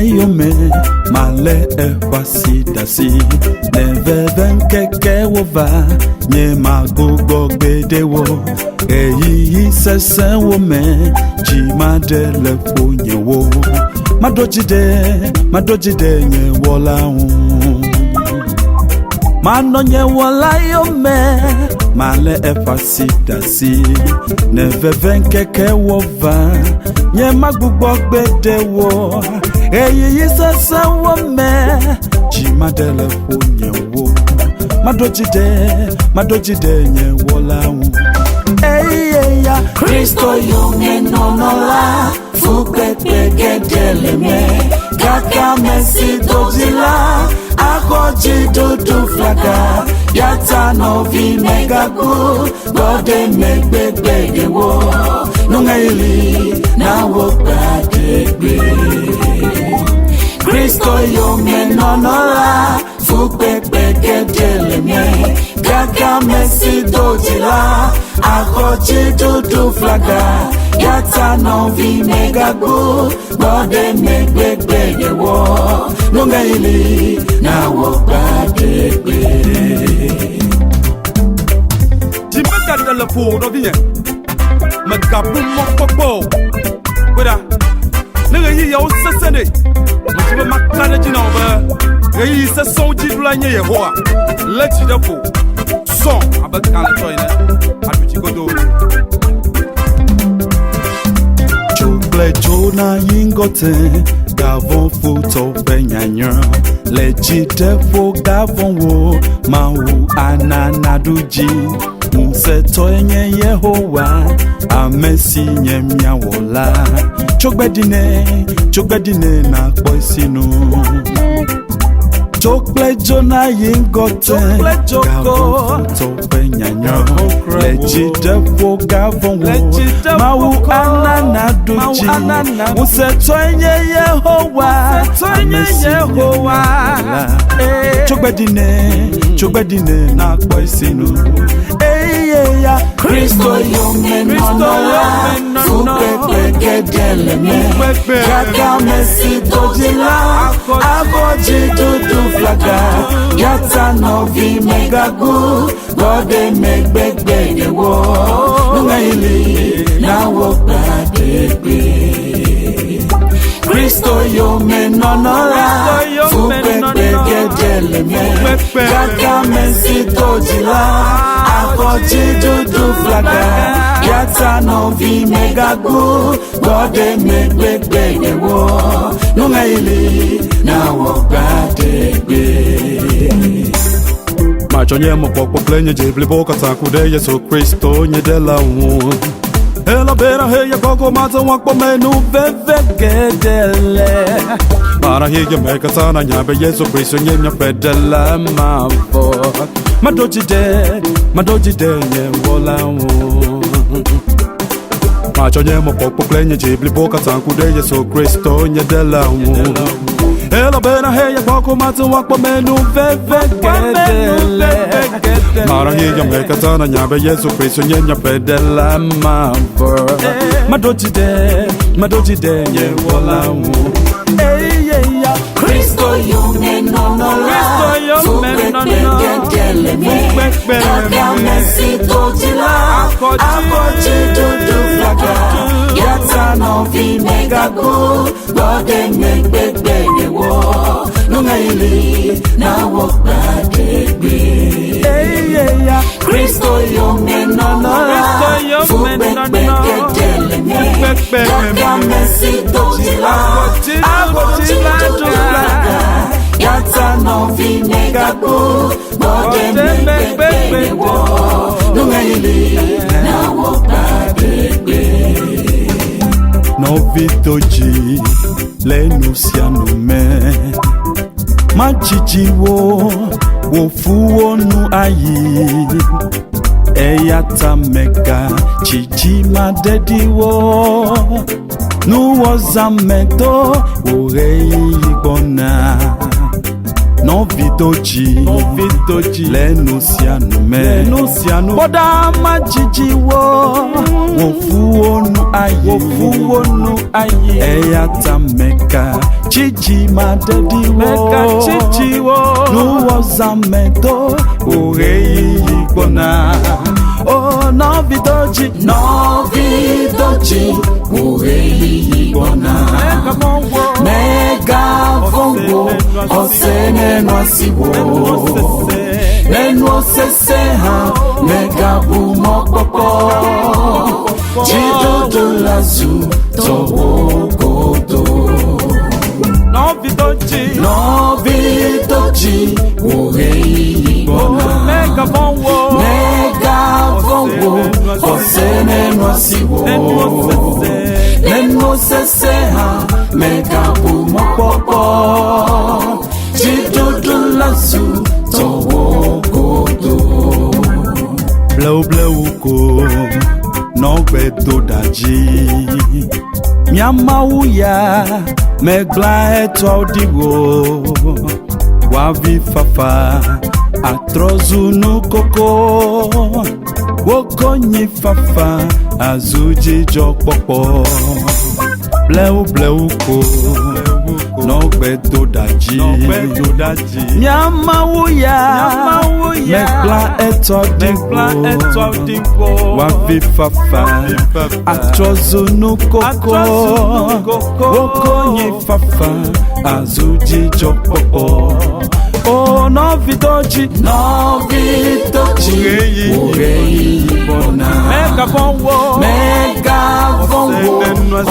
yome male efasi dasi neveven keke wova nye magogo gbedewo eyi sese wome jimade lefonyewo madojide nye wola manonye wola yome male efasi dasi neveven keke wova nye magogo gbedewo eyi sese wome jimade lefonyewo madojide nye wola ya Kristo yonge nonola Fukwe gedeleme Kaka mesi dojila Akoji dudu flaga Yata novi megaku Gode megbegbe wo Nunga ili na wokadegbe Kristo yonge nonola Fukwe gedeleme Kaka mesi dojila Akoji dudu flaga Yata novi megaku Bode megbegbe wo Nunga ili na wokadegbe Jimega de la po do bien Magabu mokoko Weda Nega yi ya osesene Mutibe makane jina oba Yi se soji dula nye Yehowa Leti de po Son abakana toine Aduchi godo Chogle jona yingote Gavon futo penyanyo Leji defo gavon wo Mahu ananaduji Museto enye Yehowa Amesi nye miawola Chogbedine na kpoisinu Chogle jona yingote Gavon futo penyanyo Leji defo gavon wo Mahu ananaduji Museto enye Yehowa Amesi Yehowa Chogbedine na kpoisinu ya Kristo yonge nonola Fukwe gedeleme Kaka mesi dojila Akoji dudu flaga Yata novi megagu Gode megbegbe wo Nunga ili na wokadegbe Kristo yonge nonola Fukwe gedeleme Kaka mesi dojila Akoji dudu flaga Yata novi megagu Gode megbegbe wo Nunga ili na wokadegbe Machonye mopokpo plenye jibli boka takude Yesu Kristo nye de la wu Ela bera heya koko mata wakpo menu veve gedele Para hiya meka sana nyabe Yesu Kristo nye nyapedele mavo Madojide nye wola wu Machonye mopokpo plenye jibli boka takude Yesu Kristo nye de la wu Ela bera heya koko mata wakpo menu veve gedele Mara hiya meka sana nyabe Yesu Kristo nye nyapedele mavo Madojide nye wola wu Kristo yonge nonola Fukwe gedeleme Kaka mesi dojila Akoji dudu flaga Yata novi megagu Gode megbegbe wo Nunga ili na wokadegbe Kristo yonge nonola Fukwe gedeleme Kaka mesi dojila Akoji dudu flaga Yata novi megagu Gode megbegbe wo Nunga ili na wokadegbe Novitoji lenusianu me Machichiwo wofuwo nu ayi Eyata mega chichi madediwo Nuwoza meto orei bona Novidoji lẹ́nu sianu mẹ́ bọ́dá má jíjí wò fún ònú ayé ẹ̀yà ta mẹ́ka jíjí má dẹ́dí wò nuwọ́sà mẹ́tò òré yìí gbọ́nà. Oh, Novidoji òré yìí gbọ́nà. Mega vongo osene nwasiwo lẹ́nu osese ha mega bumo popo jidodo lazu towo godo. Novidoji òré yìí gbọ́nà. Mega vongo osene nwasiwo lẹ́nu osese ha mega bumo popo jidodo lazu towo godo. Bleu ko n'ogbe do daji miamauya megla eto odiwo wavi fafa atrozu n'ukoko wokonyi fafa azuji jokpopo. Bleu ko n'ogbe do daji miamauya megla eto diwo wavi fafa atrozu n'ukoko wokonyi fafa azuji jokpopo. Oh, Novidoji òré yìí gbọ́nà. Mega vongo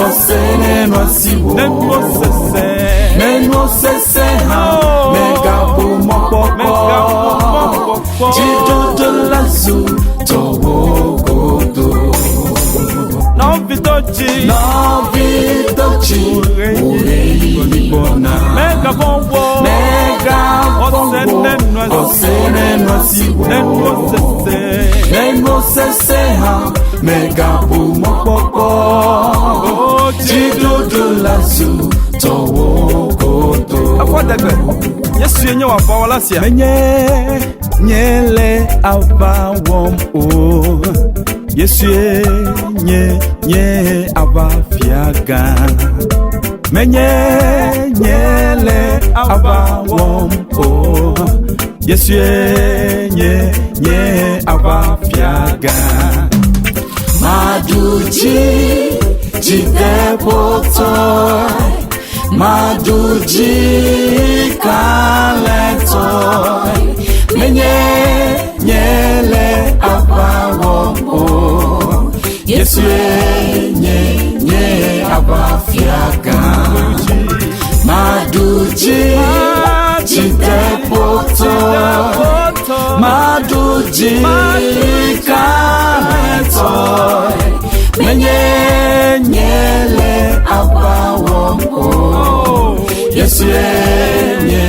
osene nwasiwo lẹ́nu osese ha mega bumo popo jidodo lazu towo godo. Novidoji òré yìí gbọ́nà. Mega vongo osene nwasiwo lẹ́nu osese ha mega bumo popo jidodo lazu towo godo. Afọdẹgbẹ Yesu yenye wa fa wala sia. Menye nyele abawom o Yesu nye abafiaga. Menye nyele abawom o Yesu nye abafiaga. Maduji jideboto Maduji kaleto menye nyele abawomo Yesu nye abafiaga. Maduji jideboto Maduji kaleto menye nyele abawomo Yesu nye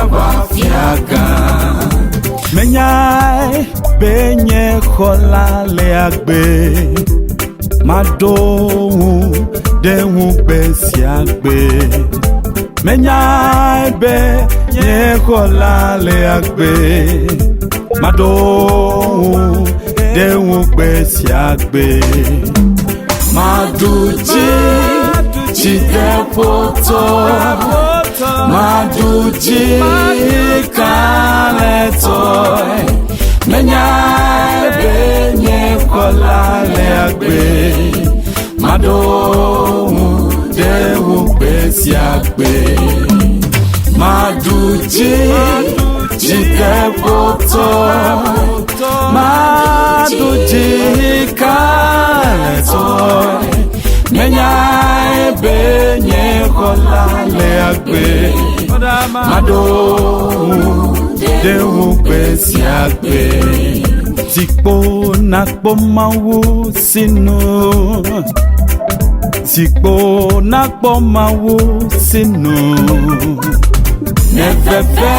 abafiaga. Menyai benye kola le agbe madohun dehun besi agbe. Menyai benye kola le agbe madohun dehun besi agbe. Maduji jidepoto Maduji kaleto menya benye kola le agbe madohun dehun besi agbe. Maduji jidepoto Maduji kaleto menya benye kola le agbe madohun dehun besi agbe. Tikpo nakpo mawo sinu Tikpo nakpo mawo sinu Nefefe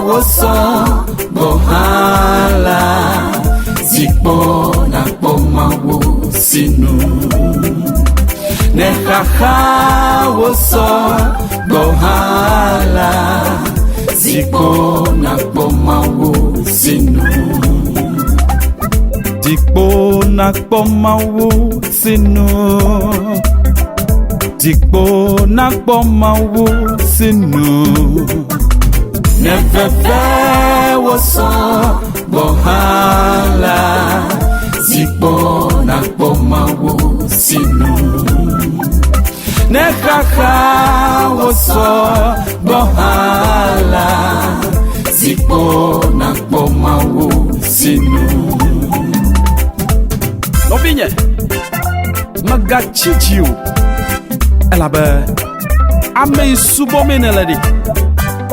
woso bohala Tikpo nakpo mawo sinu Nehaha woso bohala Zikpo nakpo mawu sinu. Zikpo nakpo mawu sinu. Zikpo nakpo mawu sinu. Nefefe woso bohala. Zikpo nakpo mawu sinu. Nekaka woso bohala. Zikpo nakpo mawu sinu. Lobinye magachijiu elabe ame subo meneledi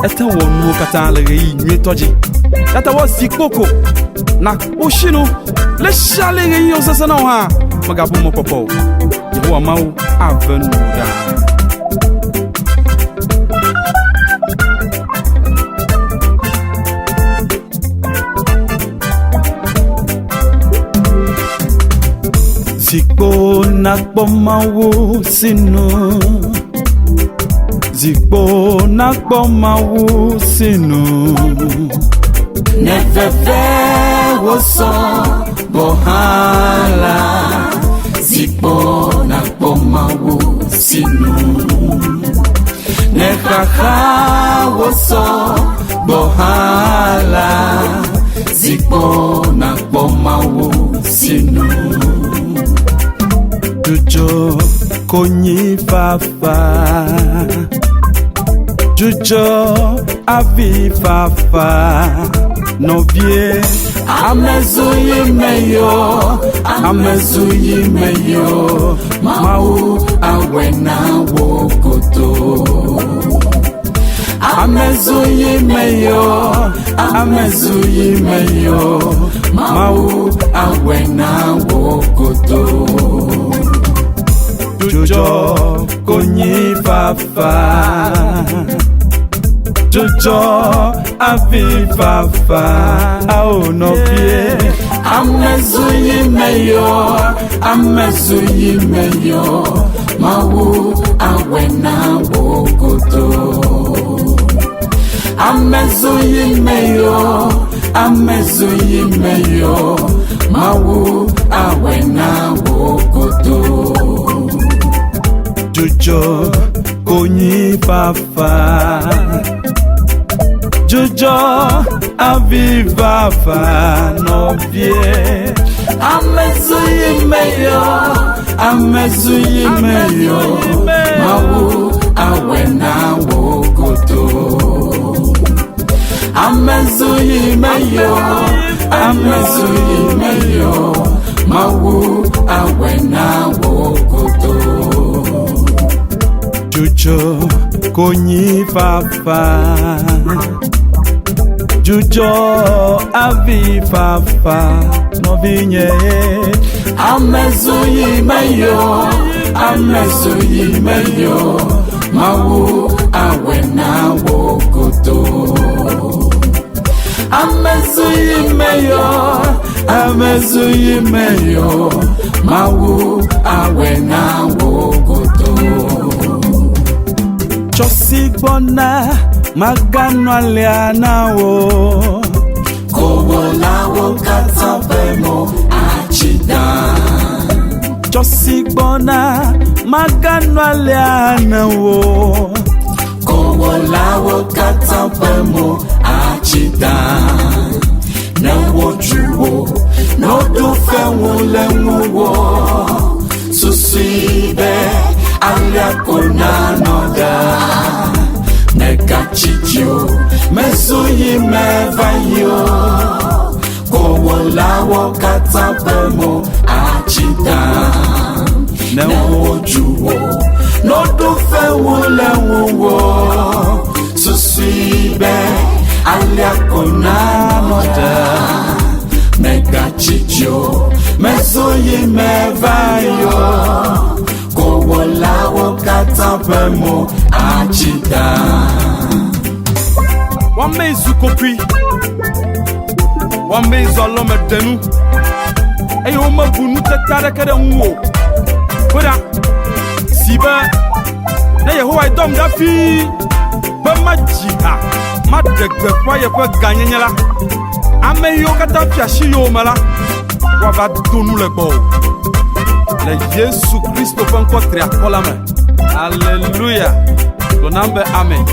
ete wonu kata le yi nwetoji data wo zikpoko na oshinu le shale yi osese na ha magabu mo popo Yehowa mawu avenuda Zikpo nakpo mawu sinu. Zikpo nakpo mawu sinu. Nefefe woso bohala. Zikpo nakpo mawu sinu. Nekaka woso bohala. Zikpo nakpo mawu sinu. Jujo konyi fafa. Jujo avi fafa. Novie Amezuyi meyo. Amezuyi meyo. Mawu awena wokoto. Amezuyi meyo. Amezuyi meyo. Mawu awena wokoto. Jujo konyi fafa. Jujo avi fafa. Ao novie Amezuyi meyo. Amezuyi meyo. Mawu awena wokoto. Amezuyi meyo. Amezuyi meyo. Mawu awena wokoto. Jujo konyi fafa. Jujo avi fafa. Novie Amezuyi meyo. Amezuyi meyo. Mawu awena wokoto. Amezuyi meyo. Amezuyi meyo. Mawu awena wokoto. Jujo konyi fafa. Jujo avi fafa. Novinye Amezuyi meyo. Amezuyi meyo. Mawu awena wokoto. Amezuyi meyo. Amezuyi meyo. Mawu awena wokoto. Chosigbona magano alianawo. Kowolawo katapemo achida. Chosigbona magano alianawo. Kowolawo katapemo achida. Newojuwo nodufe wulemuwo. Susibe aliakona noda. Negachijo mezuyi mevayo. Kowolawo katapemo achida. Newojuwo nodufe wulemuwo. Susibe aliakona noda. Negachijo mezuyi mevayo. Kowolawo katapemo achida. Wame zukopi Wame zolome denu Eyo mabunu tetare kede nwo Koda Sibe Na Yehowa idom da fi Bama jiha ma degbe kwa ye pe gagné la ame yo kata fiashi yo mala wa va donu le gbo le Jésus Christ pe encore tri akola me alléluia ton nambe amen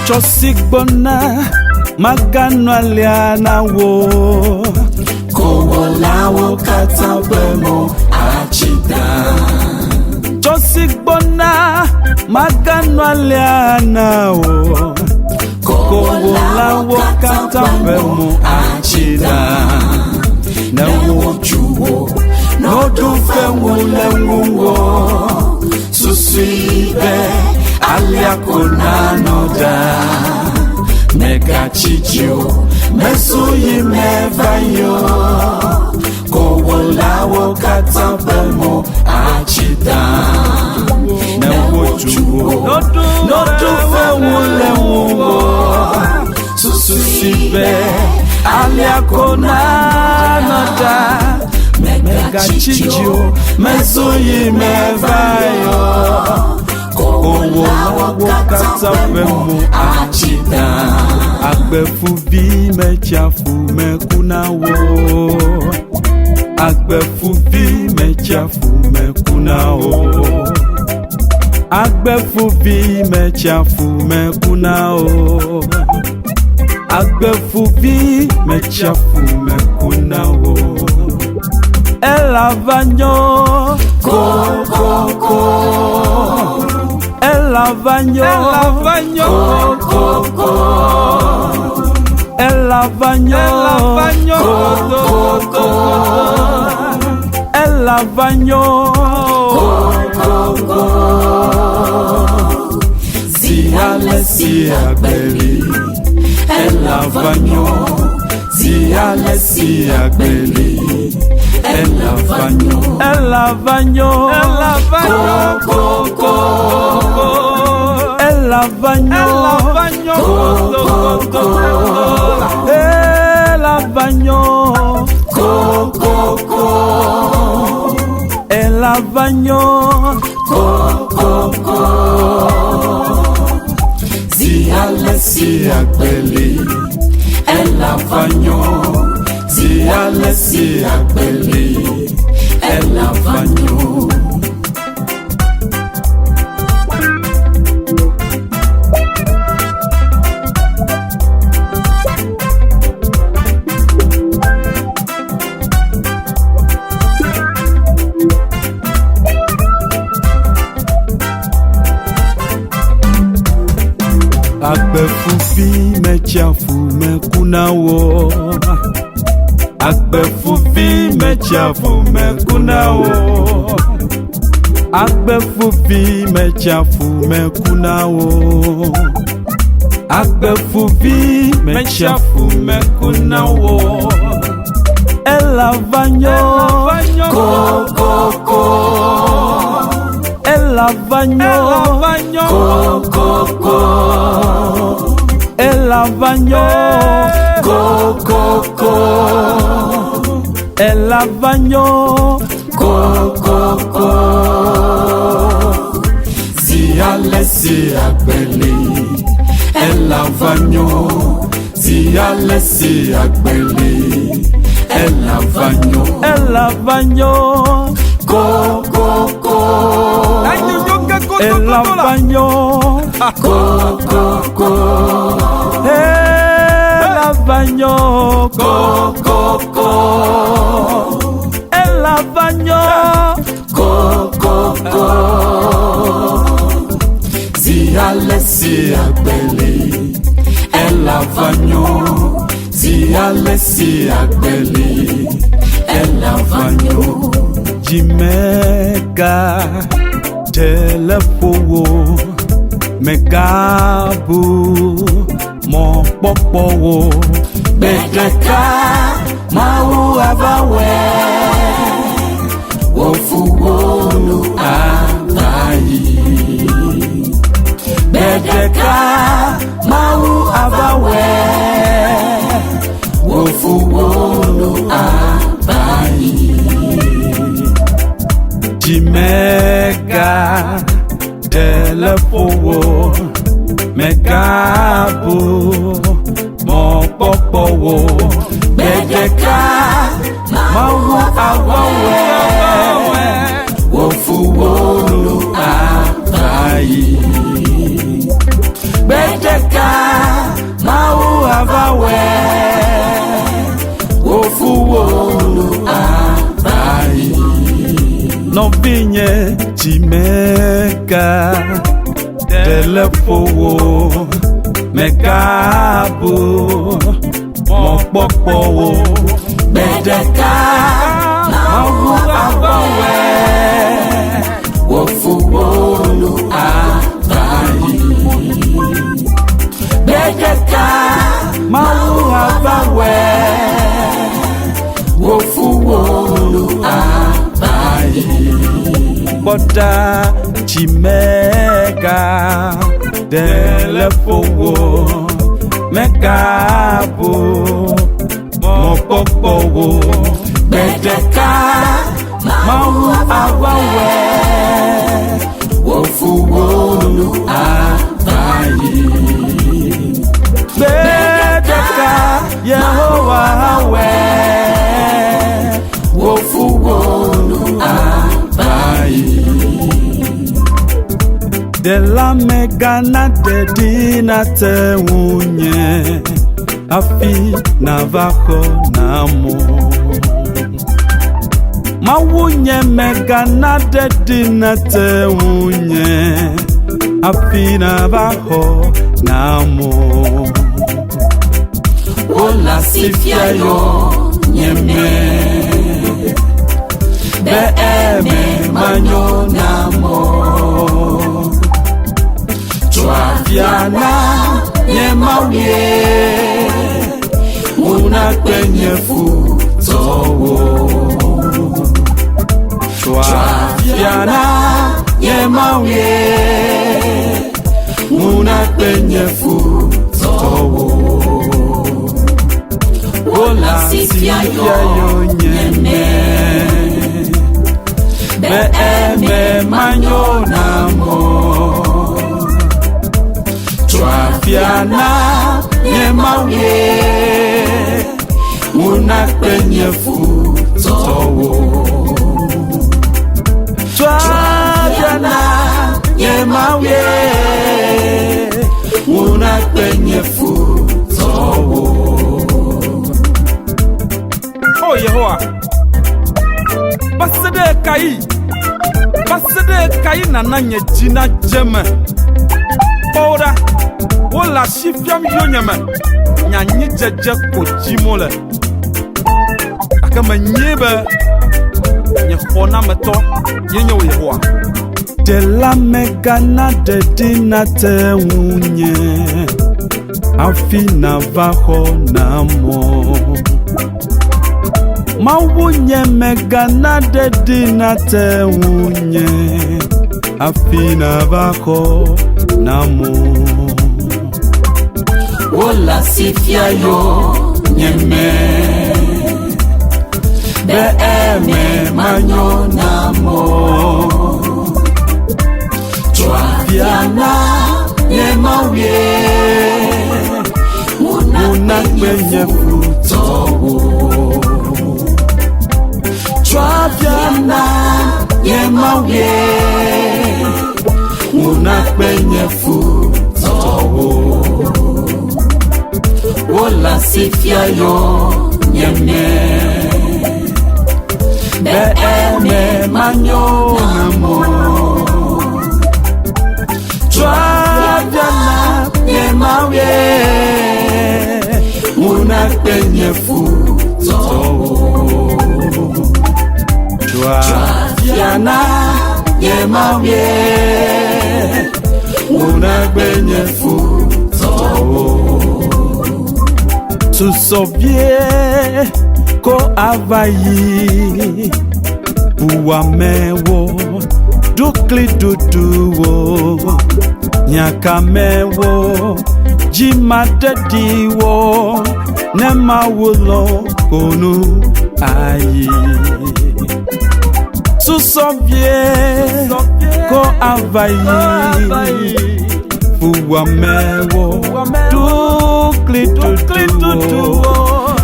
Chosigbona magano aliana wo Kowolawo katabemo achida Chosigbona magano aliana wo Kowolawo katabemo achida Na wojuwo no dufe wulewo Susibe aliakona noda Mega chichio mesuyi mevayo Kowolawo katabemo achida Na wojuwo no dufe wulewo Susibe aliakona noda Mega chichio mesuyi mevayo Kowolawo katabemo achida Agbefuvi mechafu mekunawo Agbefuvi mechafu mekunawo Agbefuvi mechafu mekunawo Agbefuvi mechafu mekunawo Elavanyo Elavanyo Ziale siagbeli Elavanyo Ziale siagbeli Elavanyo Elavanyo Ziale siagbeli Elavanyo Ziale siagbeli Elavanyo Agbefuvi mechafu mekunawo Agbefuvi mechafu mekunawo Agbefuvi mechafu mekunawo Agbefuvi mechafu mekunawo Elavanyo Elavanyo Elavanyo Elavanyo Ziale siagbeli Elavanyo Ziale siagbeli Elavanyo Elavanyo Elavanyo Elavanyo Elavanyo Ziale siagbeli Elavanyo Ziale siagbeli Elavanyo Jimega telefowo megabu mo popowo Bedeka mau avawe Wofuwolu abayi Bedeka mau avawe Wofuwolu abayi Jimega telefowo megabu mo popowo Bedeka mau avawe Wofuwolu abayi Bedeka mau avawe Wofuwolu abayi Novinye Jimega telefowo megabu mo popowo Bedeka mau avawe Wofuwolu abayi Bedeka mau avawe Wofuwolu abayi Boda Jimega telefowo megabu mo popowo Bedeka mau avawe Wofuwolu abayi Bedeka Yehowa Wofuwolu abayi de la megana de dina te unye afi navako namo mawunye megana de dina te unye afi navako namo Ola sifia yo nyeme Beeme manyo namo Twafiana nyemawie Muna kwenye futowo Twafiana nyemawie Muna kwenye futowo Ola sifia yo nyeme Beeme manyo namo Twafiana nyemawie Muna kwenye futowo Twafiana nyemawie Muna kwenye futowo Oh Yehowa Basede kai nana nye jina jeme Ora Wola shifiam yonyeme Nyanyi jeje ko jimole Akama nyebe Nye khona meto Yenye o Yehowa de la megana de dina te unye afi navako namo mawunye megana de dina te unye afi navako namo Ola sifia yo nyeme Beeme manyo namo Twafiana nyemawie Muna kwenye futowo Twafiana nyemawie Muna kwenye futowo Ola sifia yo nyeme Beeme manyo namo Twafiana nyemawie Muna kwenye futowo Twafiana nyemawie unagbenye futo Tusovie ko avayi Uwamewo dukli duduwo Nyakamewo jimadediwo Nemawulo konu ayi Tusovie ko avayi Uwamewo dukli duduwo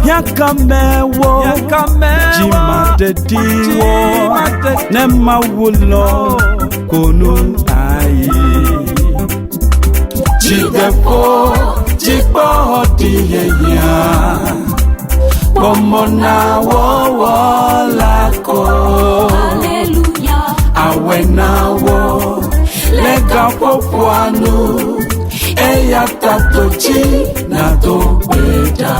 Nyakamewo jimadediwo Nemawulo konu ayi Jidepo jipo diyeya Pomona wo lako Hallelujah. Awenawo lega popoanu Eya tatochi na dobeda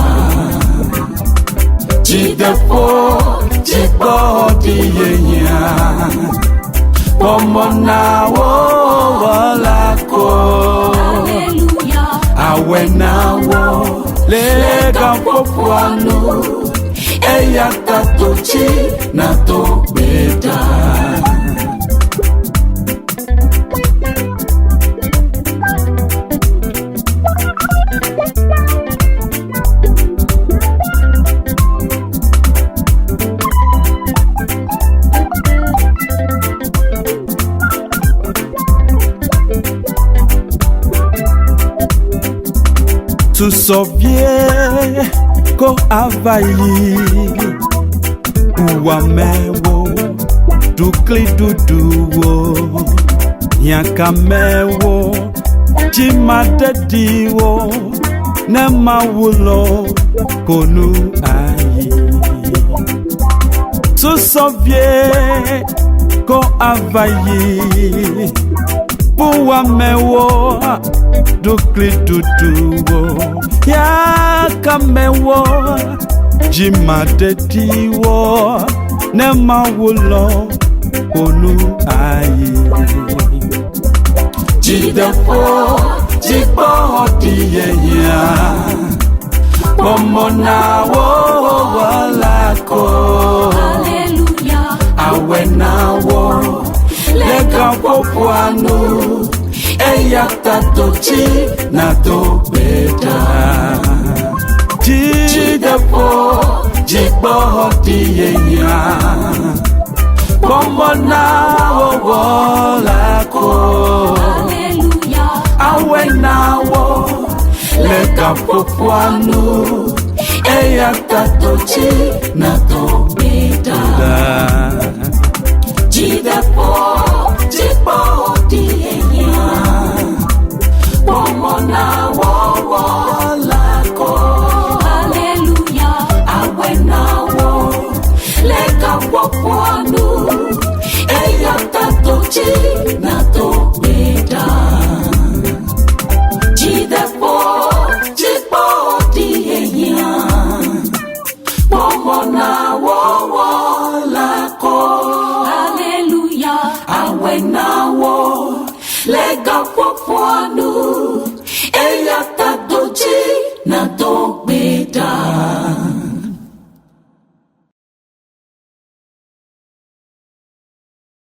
Jidepo jipo diyeya Pomona wo lako Hallelujah. Awenawo lega popoanu Eya tatochi na dobeda Tusovie ko avayi Uwamewo dukli duduwo Nyakamewo jimadediwo Nemawulo konu ayi Tusovie ko avayi Uwamewo dukli duduwo Nyakamewo jimadediwo Nemawulo konu ayi Jidepo jipo diyeya Pomona wo lako Hallelujah. Awenawo lega popoanu Eya tatochi na dobeda Jidepo jipo diyeya Pomona wo lako Hallelujah. Awenawo lega popoanu Eya tatochi na dobeda Jidepo jipo diyeya Pomona wo lako Hallelujah. Awenawo lega popoanu Eya tatochi na dobeda Jidepo jipo diyeya Pomona